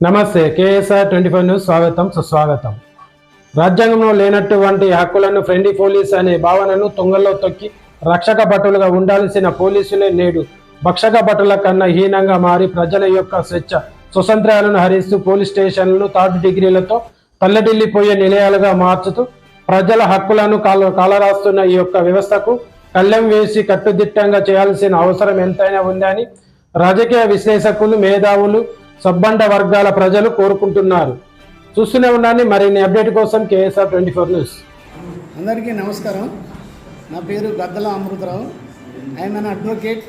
నమస్తే KSR 24 news స్వాగతం సుస్వాగతం. రాజ్యాంగంలో లేనటువంటి హక్కులను ఫ్రెండ్లీ పోలీస్ అనే భావనను తుంగల్లో తొక్కి రక్షక భటులుగా ఉండాల్సిన పోలీసులే నేడు భక్షక భటుల కన్నా హీనంగా మారి ప్రజల యొక్క స్వేచ్ఛ స్వతంత్రాలను హరిస్తూ పోలీస్ స్టేషన్లను థర్డ్ డిగ్రీలతో తల్లడిల్లిపోయే నిలయాలుగా మార్చుతూ ప్రజల హక్కులను కాలరాస్తున్న ఈ యొక్క వ్యవస్థకు కళ్ళెం వేసి కట్టుదిట్టంగా చేయాల్సిన అవసరం ఎంతైనా ఉందని రాజకీయ విశ్లేషకులు, మేధావులు, సబ్బండ వర్గాల ప్రజలు కోరుకుంటున్నారు. చూస్తూనే ఉండండి మరిన్ని అప్డేట్ కోసం కేఎస్ఆర్ 24 న్యూస్. అందరికీ నమస్కారం. నా పేరు Gaddala Amrutharao. I'm an advocate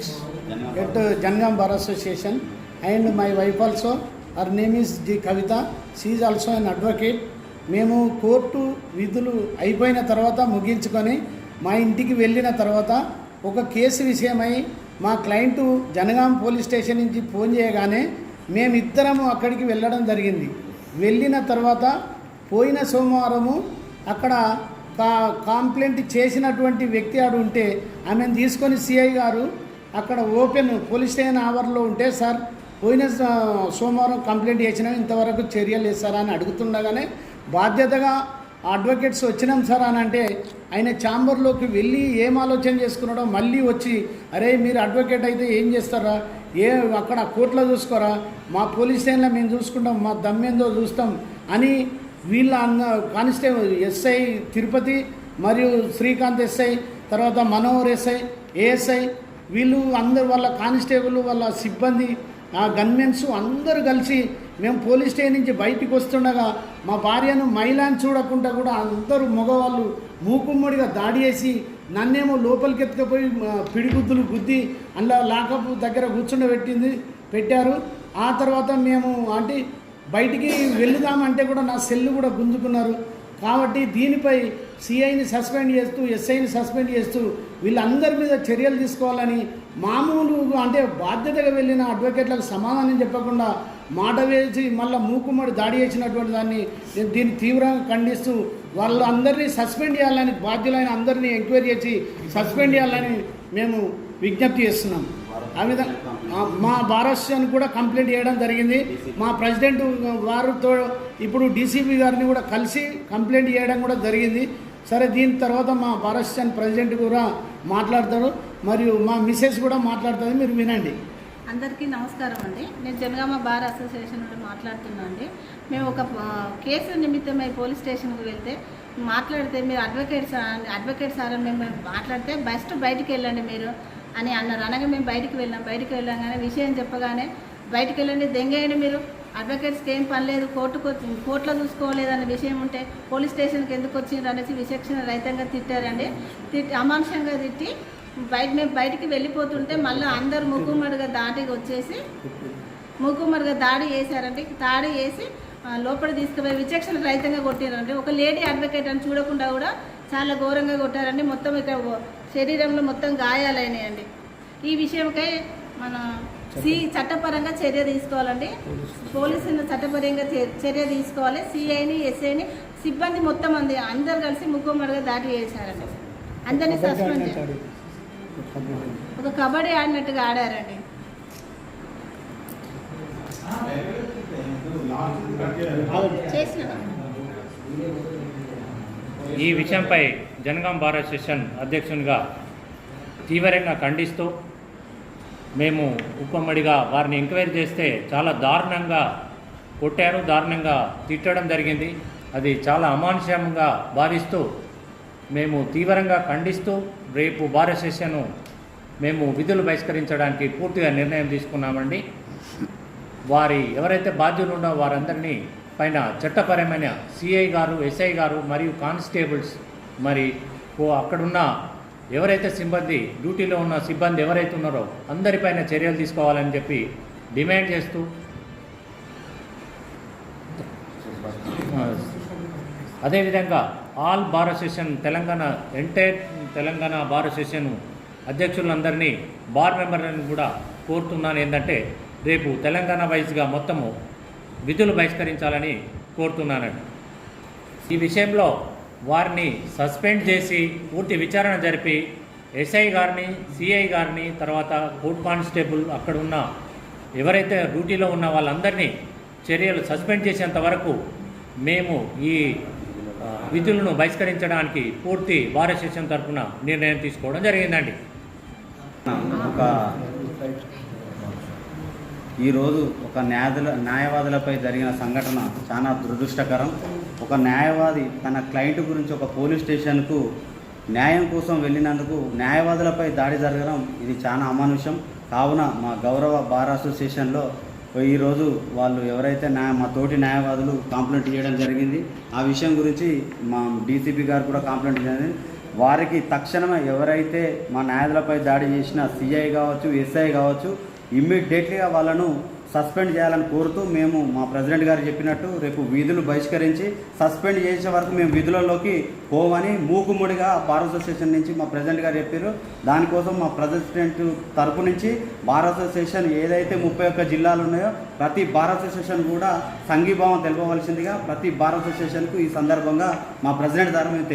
at Janagam bar association and my wife also, her name is D Kavitha. She is also an advocate. మేము కోర్టు విధులు అయిపోయిన తర్వాత ముగించుకొని మా ఇంటికి వెళ్ళిన తర్వాత ఒక కేసు విషయమై మా క్లయింటు జనగాం పోలీస్ స్టేషన్ నుంచి ఫోన్ చేయగానే మేమిద్దరము అక్కడికి వెళ్ళడం జరిగింది. వెళ్ళిన తర్వాత పోయిన సోమవారము అక్కడ కంప్లైంట్ చేసినటువంటి వ్యక్తి ఆడు ఉంటే ఆమెను తీసుకొని సిఐ గారు అక్కడ ఓపెన్ పోలీస్ స్టేషన్ ఆవర్లో ఉంటే, సార్ పోయిన సోమవారం కంప్లైంట్ చేసినాం, ఇంతవరకు చర్యలు వేస్తారా అని అడుగుతుండగానే బాధ్యతగా అడ్వకేట్స్ వచ్చినాం సార్ అని అంటే ఆయన ఛాంబర్లోకి వెళ్ళి ఏం ఆలోచన చేసుకున్నాడో మళ్ళీ వచ్చి, అరే మీరు అడ్వకేట్ అయితే ఏం చేస్తారా, అక్కడ కోర్టులో చూసుకోరా, మా పోలీస్ స్టేషన్లో మేము చూసుకుంటాం, మా దమ్మేందో చూస్తాం అని వీళ్ళ కానిస్టేబుల్ ఎస్ఐ తిరుపతి మరియు శ్రీకాంత్ ఎస్ఐ, తర్వాత మనోహర్ ఎస్ఐ, ఏఎస్ఐ, వీళ్ళు అందరు వాళ్ళ కానిస్టేబుల్ వాళ్ళ సిబ్బంది గన్మెన్స్ అందరూ కలిసి మేము పోలీస్ స్టేషన్ నుంచి బయటికి వస్తుండగా మా భార్యను మహిళను చూడకుండా కూడా అందరూ మగవాళ్ళు మూకుమ్మడిగా దాడి చేసి నన్నేమో లోపలికి ఎత్తుకుపోయి పిడిగుద్దులు గుద్ది అందులో లాకప్ దగ్గర పెట్టారు. ఆ తర్వాత మేము అంటే బయటికి వెళ్దామంటే కూడా నా సెల్లు కూడా గుంజుకున్నారు. కాబట్టి దీనిపై సిఐని సస్పెండ్ చేస్తూ ఎస్ఐని సస్పెండ్ చేస్తూ వీళ్ళందరి మీద చర్యలు తీసుకోవాలని, మామూలు అంటే బాధ్యతగా వెళ్ళిన అడ్వకేట్లకు సమాధానం చెప్పకుండా మాట వేసి మళ్ళీ మూకుమ్మడి దాడి చేసినటువంటి దాన్ని దీన్ని తీవ్రంగా ఖండిస్తూ వాళ్ళందరినీ సస్పెండ్ చేయాలని, బాధ్యులైన అందరినీ ఎంక్వైరీ చేసి సస్పెండ్ చేయాలని మేము విజ్ఞప్తి చేస్తున్నాం. ఆ విధంగా మా బారస్యాన్ని కూడా కంప్లైంట్ చేయడం జరిగింది. మా ప్రెసిడెంట్ వారితో ఇప్పుడు డీసీపీ గారిని కూడా కలిసి కంప్లైంట్ చేయడం కూడా జరిగింది. సరే, దీని తర్వాత మా బారస్యాన్ ప్రెసిడెంట్ కూడా మాట్లాడతారు, మరియు మా మిసెస్ కూడా మాట్లాడుతుంది, మీరు వినండి. అందరికీ నమస్కారం అండి. నేను జనగామ బార్ అసోసియేషన్ నుండి మాట్లాడుతున్నాను అండి. మేము ఒక కేసు నిమిత్తమై పోలీస్ స్టేషన్కి వెళ్తే మాట్లాడితే మీరు అడ్వకేట్ సార్ అని మేము మాట్లాడితే బెస్ట్ బయటికి వెళ్ళండి మీరు అని అన్నారు. అనగా మేము బయటికి వెళ్ళాగానే విషయం చెప్పగానే బయటికి వెళ్ళండి, దెంగేయండి, మీరు అడ్వకేట్స్కి ఏం పని లేదు, కోర్టులో చూసుకోలేదనే విషయం ఉంటే పోలీస్ స్టేషన్కి ఎందుకు వచ్చిండ్రు అనేసి విచక్షణ రహితంగా తిట్టారండి. అమానుషంగా తిట్టి మేము బయటికి వెళ్ళిపోతుంటే మళ్ళీ అందరూ మూకుమ్మడిగా దాడి చేశారండి. దాడి చేసి లోపల తీసుకుపోయి విచక్షణ రహితంగా కొట్టారండి. ఒక లేడీ అడ్వకేట్ అని చూడకుండా కూడా చాలా ఘోరంగా కొట్టారండి. మొత్తం ఇక్కడ శరీరంలో మొత్తం గాయాలైనాయండి. ఈ విషయంకై మన చట్టపరంగా చర్య తీసుకోవాలండి. పోలీసులు చట్టపరంగా చర్య తీసుకోవాలి. సిఐని, ఎస్ఐని, సిబ్బంది మొత్తం అందరు కలిసి ముక్కుమడిగా దాడి చేశారండి. అందరినీ సస్పెండ్ చేశారు. ఒక కబడ్డీ ఆడినట్టుగా ఆడారండి. ఈ విషయంపై జనగాం బార్ అసోసియేషన్ అధ్యక్షునిగా తీవ్రంగా ఖండిస్తూ మేము ఉప్పమ్మడిగా వారిని ఎంక్వైరీ చేస్తే చాలా దారుణంగా కొట్టారు, దారుణంగా తిట్టడం జరిగింది. అది చాలా అమానుషంగా భావిస్తూ మేము తీవ్రంగా ఖండిస్తూ రేపు బార్ అసోసియేషన్ మేము విధులు బహిష్కరించడానికి పూర్తిగా నిర్ణయం తీసుకున్నామండి. ఎవరైతే బాధ్యులు ఉన్నారో వారందరినీ పైన చట్టపరమైన సిఐ గారు, ఎస్ఐ గారు మరియు కానిస్టేబుల్స్ మరి అక్కడున్న ఎవరైతే డ్యూటీలో ఉన్న సిబ్బంది ఎవరైతే ఉన్నారో అందరిపైన చర్యలు తీసుకోవాలని చెప్పి డిమాండ్ చేస్తూ, అదేవిధంగా all bar association Telangana bar association అధ్యక్షులందరినీ బార్ మెంబర్లను కూడా కోరుతున్నాను ఏంటంటే రేపు తెలంగాణ వైజ్గా మొత్తము విధులు బహిష్కరించాలని కోరుతున్నానండి. ఈ విషయంలో వారిని సస్పెండ్ చేసి పూర్తి విచారణ జరిపి ఎస్ఐ గారిని, సిఐ గారిని, తర్వాత కోర్ట్ కానిస్టేబుల్ అక్కడ ఉన్న ఎవరైతే డ్యూటీలో ఉన్న వాళ్ళందరినీ చర్యలు సస్పెండ్ చేసేంత వరకు మేము ఈ విధులను బహిష్కరించడానికి పూర్తి బార్ అసోసియేషన్ తరఫున నిర్ణయం తీసుకోవడం జరిగిందండి. ఈరోజు ఒక న్యాయవాదులపై జరిగిన సంఘటన చాలా దురదృష్టకరం. ఒక న్యాయవాది తన క్లయింట్ గురించి ఒక పోలీస్ స్టేషన్కు న్యాయం కోసం వెళ్ళినందుకు న్యాయవాదులపై దాడి జరగడం ఇది చాలా అమానుషం. కావున మా గౌరవ బార్ అసోసియేషన్లో ఈరోజు వాళ్ళు ఎవరైతే మా తోటి న్యాయవాదులు కంప్లైంట్ చేయడం జరిగింది. ఆ విషయం గురించి మా డీసీపీ గారు కూడా కంప్లైంట్ జరిగింది. వారికి తక్షణమే ఎవరైతే మా న్యాయవాదులపై దాడి చేసిన సిఐ కావచ్చు, ఎస్ఐ కావచ్చు, ఇమ్మీడియట్లీగా వాళ్ళను సస్పెండ్ చేయాలని కోరుతూ మేము మా ప్రెసిడెంట్ గారు చెప్పినట్టు రేపు విధులు బహిష్కరించి సస్పెండ్ చేసే వరకు మేము విధులలోకి పోవని మూకుముడిగా బార్ అసోసియేషన్ నుంచి మా ప్రెసిడెంట్ గారు చెప్పారు. దానికోసం మా ప్రెసిడెంట్ తరపు నుంచి బార్ అసోసియేషన్ ఏదైతే 31 జిల్లాలు ఉన్నాయో ప్రతి బార్ అసోసియేషన్ కూడా సంఘీభావం తెలపవలసిందిగా ప్రతి బార్ అసోసియేషన్కు ఈ సందర్భంగా మా ప్రెసిడెంట్ ద్వారా మేము